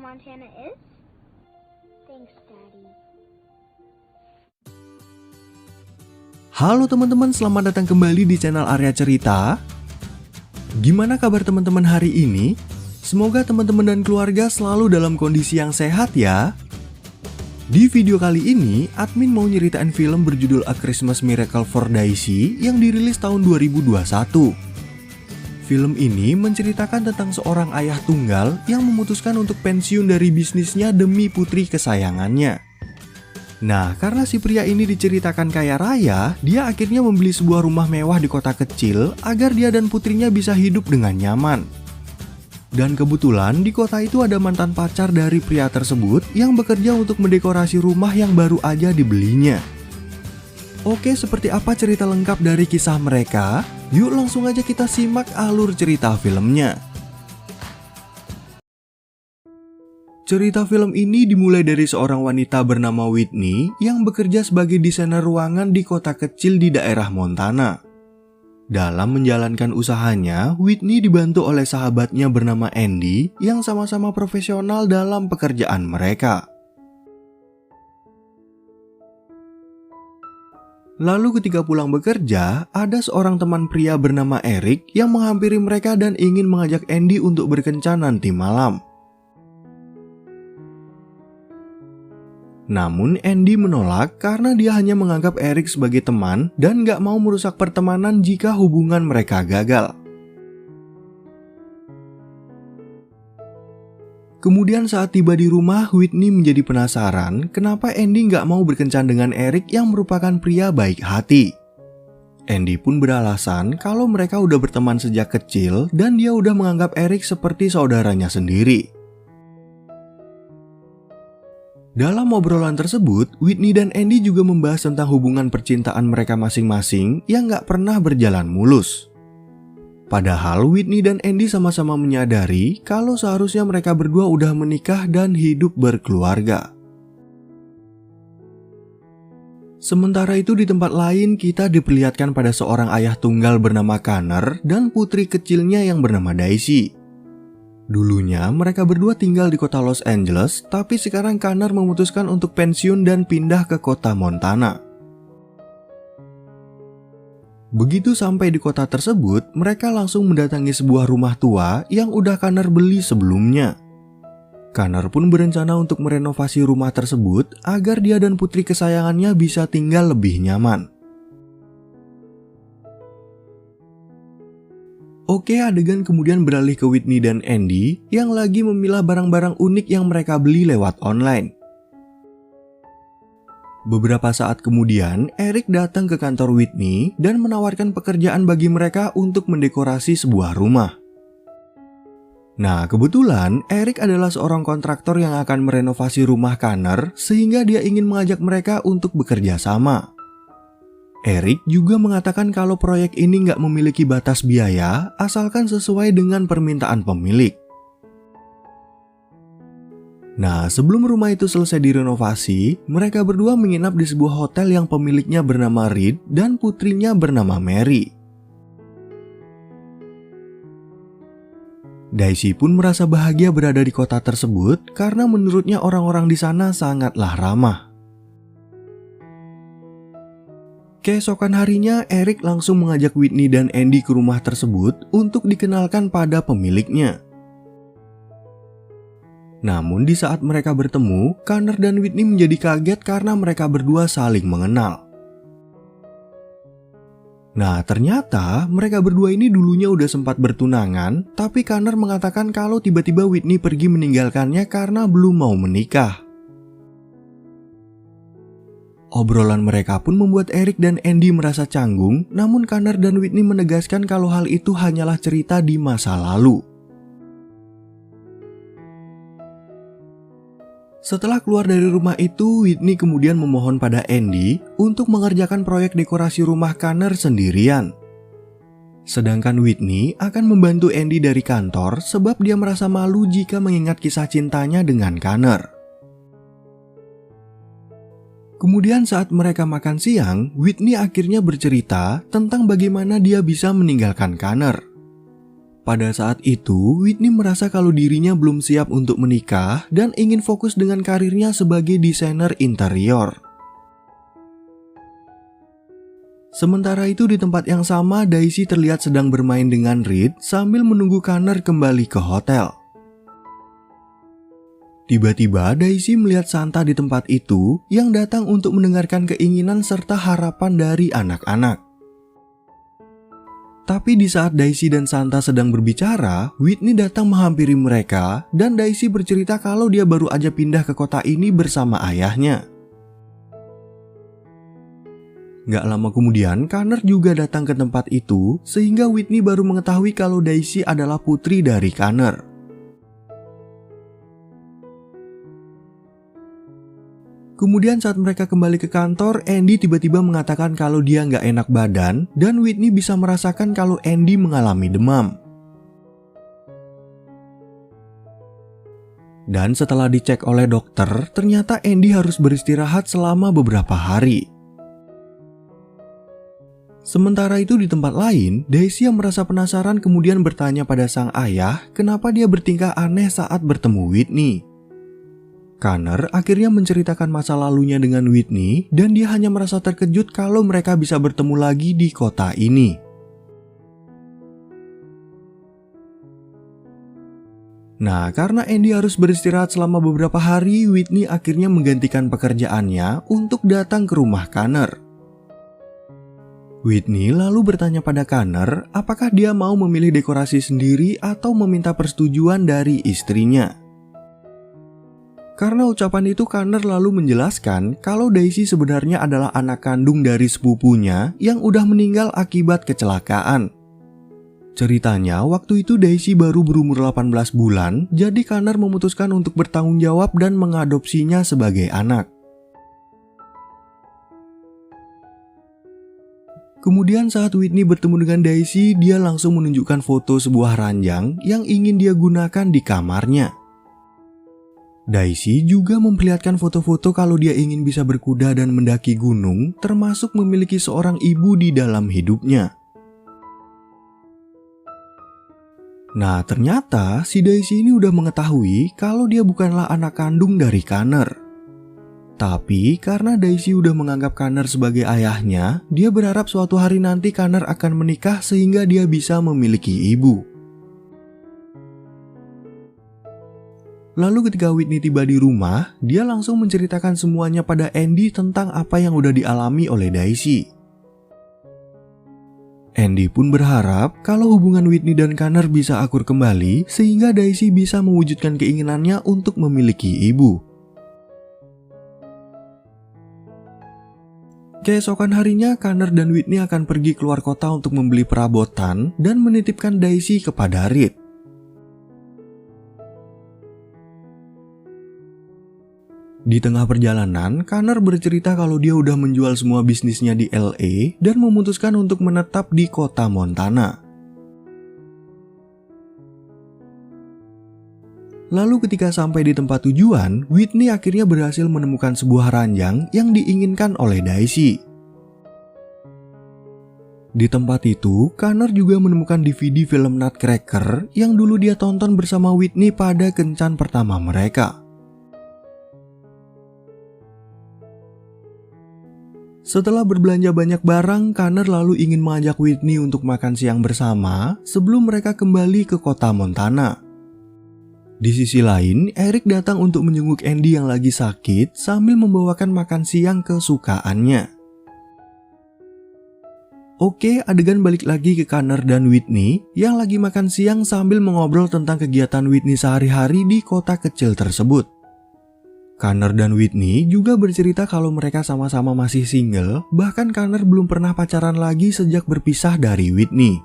Montana is? Thanks, Daddy. Halo teman-teman, selamat datang kembali di channel Arya Cerita. Gimana kabar teman-teman hari ini? Semoga teman-teman dan keluarga selalu dalam kondisi yang sehat ya. Di video kali ini, admin mau nyeritain film berjudul A Christmas Miracle for Daisy yang dirilis tahun 2021. Film ini menceritakan tentang seorang ayah tunggal yang memutuskan untuk pensiun dari bisnisnya demi putri kesayangannya. Nah, karena si pria ini diceritakan kaya raya, dia akhirnya membeli sebuah rumah mewah di kota kecil agar dia dan putrinya bisa hidup dengan nyaman. Dan kebetulan di kota itu ada mantan pacar dari pria tersebut yang bekerja untuk mendekorasi rumah yang baru aja dibelinya. Oke, seperti apa cerita lengkap dari kisah mereka? Yuk langsung aja kita simak alur cerita filmnya. Cerita film ini dimulai dari seorang wanita bernama Whitney yang bekerja sebagai desainer ruangan di kota kecil di daerah Montana. Dalam menjalankan usahanya, Whitney dibantu oleh sahabatnya bernama Andy yang sama-sama profesional dalam pekerjaan mereka. Lalu ketika pulang bekerja, ada seorang teman pria bernama Eric yang menghampiri mereka dan ingin mengajak Andy untuk berkencan nanti malam. Namun Andy menolak karena dia hanya menganggap Eric sebagai teman dan gak mau merusak pertemanan jika hubungan mereka gagal. Kemudian saat tiba di rumah, Whitney menjadi penasaran kenapa Andy gak mau berkencan dengan Eric yang merupakan pria baik hati. Andy pun beralasan kalau mereka udah berteman sejak kecil dan dia udah menganggap Eric seperti saudaranya sendiri. Dalam obrolan tersebut, Whitney dan Andy juga membahas tentang hubungan percintaan mereka masing-masing yang gak pernah berjalan mulus. Padahal Whitney dan Andy sama-sama menyadari kalau seharusnya mereka berdua udah menikah dan hidup berkeluarga. Sementara itu di tempat lain kita diperlihatkan pada seorang ayah tunggal bernama Connor dan putri kecilnya yang bernama Daisy. Dulunya mereka berdua tinggal di kota Los Angeles, tapi sekarang Connor memutuskan untuk pensiun dan pindah ke kota Montana. Begitu sampai di kota tersebut, mereka langsung mendatangi sebuah rumah tua yang udah Connor beli sebelumnya. Connor pun berencana untuk merenovasi rumah tersebut agar dia dan putri kesayangannya bisa tinggal lebih nyaman. Oke, adegan kemudian beralih ke Whitney dan Andy yang lagi memilah barang-barang unik yang mereka beli lewat online. Beberapa saat kemudian, Eric datang ke kantor Whitney dan menawarkan pekerjaan bagi mereka untuk mendekorasi sebuah rumah. Nah, kebetulan Eric adalah seorang kontraktor yang akan merenovasi rumah Connor sehingga dia ingin mengajak mereka untuk bekerja sama. Eric juga mengatakan kalau proyek ini nggak memiliki batas biaya asalkan sesuai dengan permintaan pemilik. Nah, sebelum rumah itu selesai direnovasi, mereka berdua menginap di sebuah hotel yang pemiliknya bernama Reed dan putrinya bernama Mary. Daisy pun merasa bahagia berada di kota tersebut karena menurutnya orang-orang di sana sangatlah ramah. Keesokan harinya, Eric langsung mengajak Whitney dan Andy ke rumah tersebut untuk dikenalkan pada pemiliknya. Namun di saat mereka bertemu, Connor dan Whitney menjadi kaget karena mereka berdua saling mengenal. Nah, ternyata mereka berdua ini dulunya udah sempat bertunangan, tapi Connor mengatakan kalau tiba-tiba Whitney pergi meninggalkannya karena belum mau menikah. Obrolan mereka pun membuat Eric dan Andy merasa canggung, namun Connor dan Whitney menegaskan kalau hal itu hanyalah cerita di masa lalu. Setelah keluar dari rumah itu, Whitney kemudian memohon pada Andy untuk mengerjakan proyek dekorasi rumah Connor sendirian. Sedangkan Whitney akan membantu Andy dari kantor sebab dia merasa malu jika mengingat kisah cintanya dengan Connor. Kemudian saat mereka makan siang, Whitney akhirnya bercerita tentang bagaimana dia bisa meninggalkan Connor. Pada saat itu, Whitney merasa kalau dirinya belum siap untuk menikah dan ingin fokus dengan karirnya sebagai desainer interior. Sementara itu di tempat yang sama, Daisy terlihat sedang bermain dengan Reed sambil menunggu Connor kembali ke hotel. Tiba-tiba Daisy melihat Santa di tempat itu yang datang untuk mendengarkan keinginan serta harapan dari anak-anak. Tapi di saat Daisy dan Santa sedang berbicara, Whitney datang menghampiri mereka dan Daisy bercerita kalau dia baru aja pindah ke kota ini bersama ayahnya. Gak lama kemudian, Connor juga datang ke tempat itu sehingga Whitney baru mengetahui kalau Daisy adalah putri dari Connor. Kemudian saat mereka kembali ke kantor, Andy tiba-tiba mengatakan kalau dia nggak enak badan dan Whitney bisa merasakan kalau Andy mengalami demam. Dan setelah dicek oleh dokter, ternyata Andy harus beristirahat selama beberapa hari. Sementara itu di tempat lain, Daisy yang merasa penasaran kemudian bertanya pada sang ayah kenapa dia bertingkah aneh saat bertemu Whitney. Connor akhirnya menceritakan masa lalunya dengan Whitney dan dia hanya merasa terkejut kalau mereka bisa bertemu lagi di kota ini. Nah, karena Andy harus beristirahat selama beberapa hari, Whitney akhirnya menggantikan pekerjaannya untuk datang ke rumah Connor. Whitney lalu bertanya pada Connor apakah dia mau memilih dekorasi sendiri atau meminta persetujuan dari istrinya. Karena ucapan itu, Connor lalu menjelaskan kalau Daisy sebenarnya adalah anak kandung dari sepupunya yang udah meninggal akibat kecelakaan. Ceritanya, waktu itu Daisy baru berumur 18 bulan, jadi Connor memutuskan untuk bertanggung jawab dan mengadopsinya sebagai anak. Kemudian saat Whitney bertemu dengan Daisy, dia langsung menunjukkan foto sebuah ranjang yang ingin dia gunakan di kamarnya. Daisy juga memperlihatkan foto-foto kalau dia ingin bisa berkuda dan mendaki gunung, termasuk memiliki seorang ibu di dalam hidupnya. Nah, ternyata si Daisy ini udah mengetahui kalau dia bukanlah anak kandung dari Connor. Tapi karena Daisy udah menganggap Connor sebagai ayahnya, dia berharap suatu hari nanti Connor akan menikah sehingga dia bisa memiliki ibu. Lalu ketika Whitney tiba di rumah, dia langsung menceritakan semuanya pada Andy tentang apa yang udah dialami oleh Daisy. Andy pun berharap kalau hubungan Whitney dan Connor bisa akur kembali sehingga Daisy bisa mewujudkan keinginannya untuk memiliki ibu. Keesokan harinya, Connor dan Whitney akan pergi keluar kota untuk membeli perabotan dan menitipkan Daisy kepada Reed. Di tengah perjalanan, Connor bercerita kalau dia udah menjual semua bisnisnya di LA dan memutuskan untuk menetap di kota Montana. Lalu ketika sampai di tempat tujuan, Whitney akhirnya berhasil menemukan sebuah ranjang yang diinginkan oleh Daisy. Di tempat itu, Connor juga menemukan DVD film Nutcracker yang dulu dia tonton bersama Whitney pada kencan pertama mereka. Setelah berbelanja banyak barang, Connor lalu ingin mengajak Whitney untuk makan siang bersama sebelum mereka kembali ke kota Montana. Di sisi lain, Eric datang untuk menjenguk Andy yang lagi sakit sambil membawakan makan siang kesukaannya. Oke, adegan balik lagi ke Connor dan Whitney yang lagi makan siang sambil mengobrol tentang kegiatan Whitney sehari-hari di kota kecil tersebut. Connor dan Whitney juga bercerita kalau mereka sama-sama masih single, bahkan Connor belum pernah pacaran lagi sejak berpisah dari Whitney.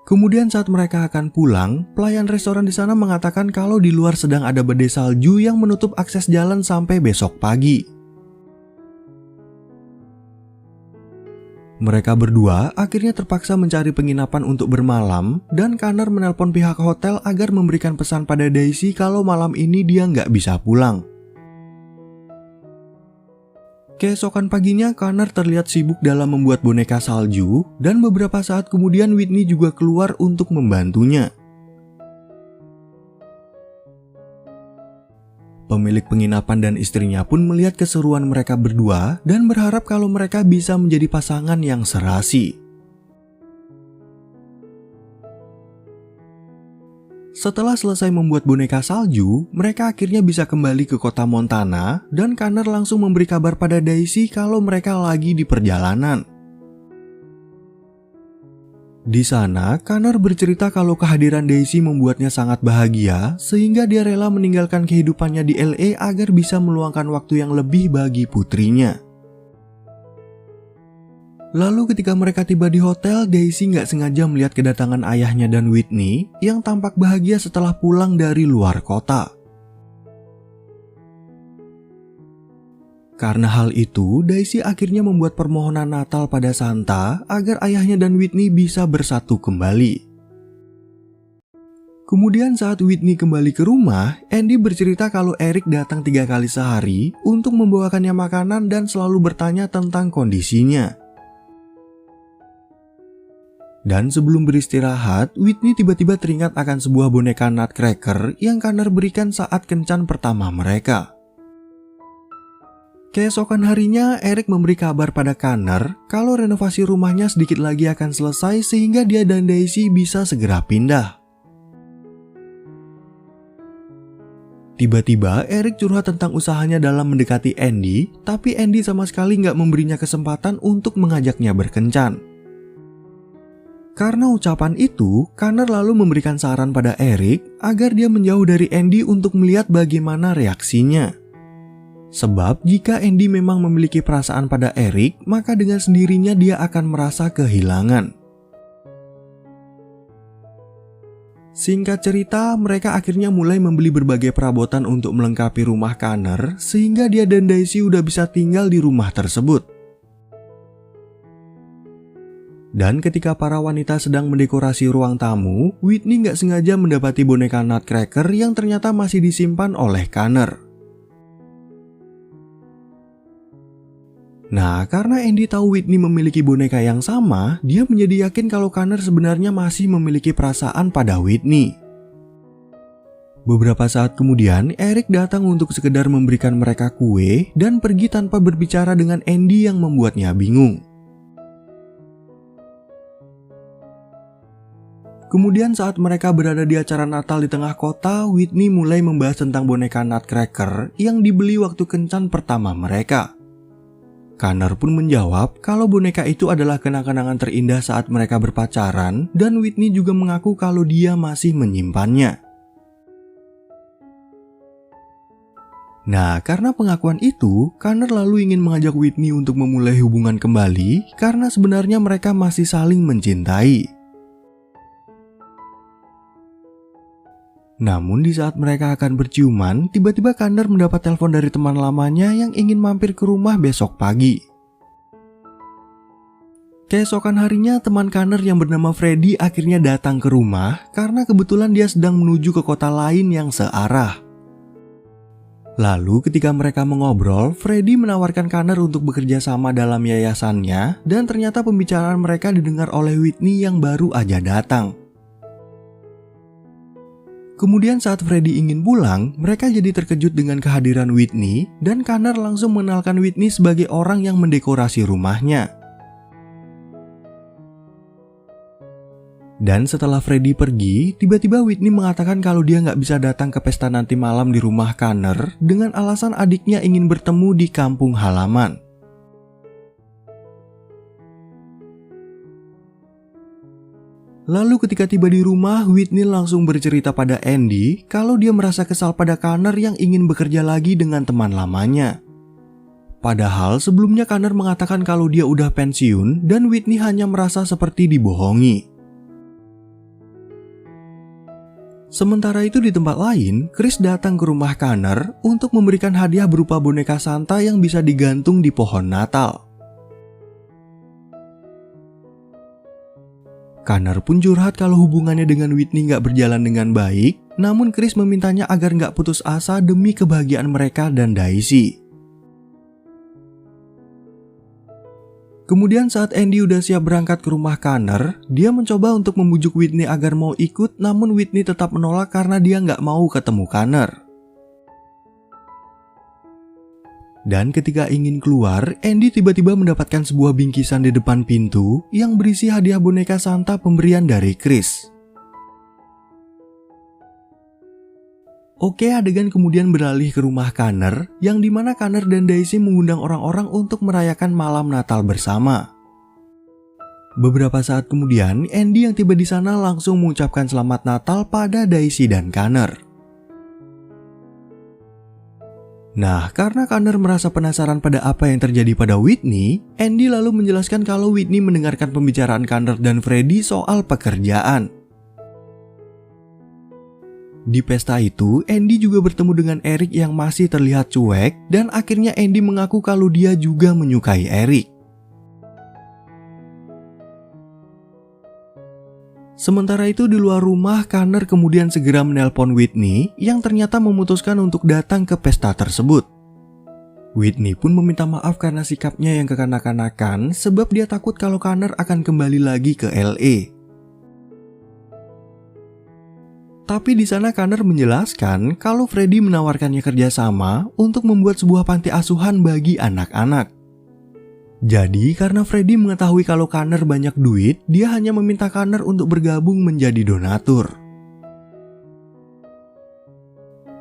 Kemudian saat mereka akan pulang, pelayan restoran di sana mengatakan kalau di luar sedang ada badai salju yang menutup akses jalan sampai besok pagi. Mereka berdua akhirnya terpaksa mencari penginapan untuk bermalam dan Connor menelpon pihak hotel agar memberikan pesan pada Daisy kalau malam ini dia nggak bisa pulang. Keesokan paginya, Connor terlihat sibuk dalam membuat boneka salju, dan beberapa saat kemudian Whitney juga keluar untuk membantunya. Pemilik penginapan dan istrinya pun melihat keseruan mereka berdua dan berharap kalau mereka bisa menjadi pasangan yang serasi. Setelah selesai membuat boneka salju, mereka akhirnya bisa kembali ke kota Montana dan Connor langsung memberi kabar pada Daisy kalau mereka lagi di perjalanan. Di sana, Connor bercerita kalau kehadiran Daisy membuatnya sangat bahagia sehingga dia rela meninggalkan kehidupannya di LA agar bisa meluangkan waktu yang lebih bagi putrinya. Lalu ketika mereka tiba di hotel, Daisy nggak sengaja melihat kedatangan ayahnya dan Whitney yang tampak bahagia setelah pulang dari luar kota. Karena hal itu, Daisy akhirnya membuat permohonan Natal pada Santa agar ayahnya dan Whitney bisa bersatu kembali. Kemudian saat Whitney kembali ke rumah, Andy bercerita kalau Eric datang 3 kali sehari untuk membawakannya makanan dan selalu bertanya tentang kondisinya. Dan sebelum beristirahat, Whitney tiba-tiba teringat akan sebuah boneka Nutcracker yang Connor berikan saat kencan pertama mereka. Keesokan harinya, Eric memberi kabar pada Connor kalau renovasi rumahnya sedikit lagi akan selesai sehingga dia dan Daisy bisa segera pindah. Tiba-tiba, Eric curhat tentang usahanya dalam mendekati Andy, tapi Andy sama sekali nggak memberinya kesempatan untuk mengajaknya berkencan. Karena ucapan itu, Connor lalu memberikan saran pada Eric agar dia menjauh dari Andy untuk melihat bagaimana reaksinya. Sebab jika Andy memang memiliki perasaan pada Eric, maka dengan sendirinya dia akan merasa kehilangan. Singkat cerita, mereka akhirnya mulai membeli berbagai perabotan untuk melengkapi rumah Connor, sehingga dia dan Daisy udah bisa tinggal di rumah tersebut. Dan ketika para wanita sedang mendekorasi ruang tamu, Whitney nggak sengaja mendapati boneka Nutcracker yang ternyata masih disimpan oleh Connor. Nah, karena Andy tahu Whitney memiliki boneka yang sama, dia menjadi yakin kalau Connor sebenarnya masih memiliki perasaan pada Whitney. Beberapa saat kemudian, Eric datang untuk sekedar memberikan mereka kue dan pergi tanpa berbicara dengan Andy yang membuatnya bingung. Kemudian saat mereka berada di acara Natal di tengah kota, Whitney mulai membahas tentang boneka Nutcracker yang dibeli waktu kencan pertama mereka. Connor pun menjawab kalau boneka itu adalah kenang-kenangan terindah saat mereka berpacaran dan Whitney juga mengaku kalau dia masih menyimpannya. Nah, karena pengakuan itu, Connor lalu ingin mengajak Whitney untuk memulai hubungan kembali karena sebenarnya mereka masih saling mencintai. Namun di saat mereka akan berciuman, tiba-tiba Connor mendapat telepon dari teman lamanya yang ingin mampir ke rumah besok pagi. Keesokan harinya, teman Connor yang bernama Freddy akhirnya datang ke rumah karena kebetulan dia sedang menuju ke kota lain yang searah. Lalu ketika mereka mengobrol, Freddy menawarkan Connor untuk bekerja sama dalam yayasannya dan ternyata pembicaraan mereka didengar oleh Whitney yang baru aja datang. Kemudian saat Freddy ingin pulang, mereka jadi terkejut dengan kehadiran Whitney dan Connor langsung mengenalkan Whitney sebagai orang yang mendekorasi rumahnya. Dan setelah Freddy pergi, tiba-tiba Whitney mengatakan kalau dia nggak bisa datang ke pesta nanti malam di rumah Connor dengan alasan adiknya ingin bertemu di kampung halaman. Lalu ketika tiba di rumah, Whitney langsung bercerita pada Andy kalau dia merasa kesal pada Connor yang ingin bekerja lagi dengan teman lamanya. Padahal sebelumnya Connor mengatakan kalau dia udah pensiun dan Whitney hanya merasa seperti dibohongi. Sementara itu di tempat lain, Chris datang ke rumah Connor untuk memberikan hadiah berupa boneka Santa yang bisa digantung di pohon Natal. Connor pun curhat kalau hubungannya dengan Whitney nggak berjalan dengan baik, namun Chris memintanya agar nggak putus asa demi kebahagiaan mereka dan Daisy. Kemudian saat Andy udah siap berangkat ke rumah Connor, dia mencoba untuk membujuk Whitney agar mau ikut, namun Whitney tetap menolak karena dia nggak mau ketemu Connor. Dan ketika ingin keluar, Andy tiba-tiba mendapatkan sebuah bingkisan di depan pintu yang berisi hadiah boneka Santa pemberian dari Chris. Oke, adegan kemudian beralih ke rumah Connor, yang dimana Connor dan Daisy mengundang orang-orang untuk merayakan malam Natal bersama. Beberapa saat kemudian, Andy yang tiba di sana langsung mengucapkan selamat Natal pada Daisy dan Connor. Nah, karena Connor merasa penasaran pada apa yang terjadi pada Whitney, Andy lalu menjelaskan kalau Whitney mendengarkan pembicaraan Connor dan Freddy soal pekerjaan. Di pesta itu, Andy juga bertemu dengan Eric yang masih terlihat cuek, dan akhirnya Andy mengaku kalau dia juga menyukai Eric. Sementara itu di luar rumah, Connor kemudian segera menelpon Whitney yang ternyata memutuskan untuk datang ke pesta tersebut. Whitney pun meminta maaf karena sikapnya yang kekanak-kanakan sebab dia takut kalau Connor akan kembali lagi ke LA. Tapi di sana Connor menjelaskan kalau Freddy menawarkannya kerjasama untuk membuat sebuah panti asuhan bagi anak-anak. Jadi karena Freddy mengetahui kalau Connor banyak duit, dia hanya meminta Connor untuk bergabung menjadi donatur.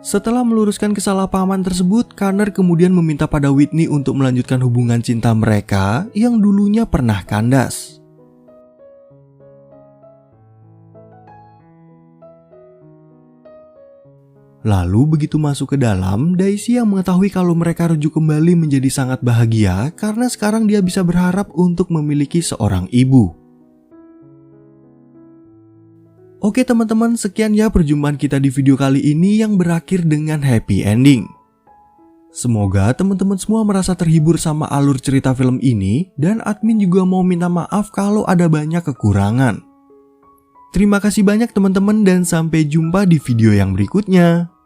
Setelah meluruskan kesalahpahaman tersebut, Connor kemudian meminta pada Whitney untuk melanjutkan hubungan cinta mereka yang dulunya pernah kandas. Lalu begitu masuk ke dalam, Daisy yang mengetahui kalau mereka rujuk kembali menjadi sangat bahagia karena sekarang dia bisa berharap untuk memiliki seorang ibu. Oke teman-teman, sekian ya perjumpaan kita di video kali ini yang berakhir dengan happy ending. Semoga teman-teman semua merasa terhibur sama alur cerita film ini, dan admin juga mau minta maaf kalau ada banyak kekurangan. Terima kasih banyak teman-teman dan sampai jumpa di video yang berikutnya.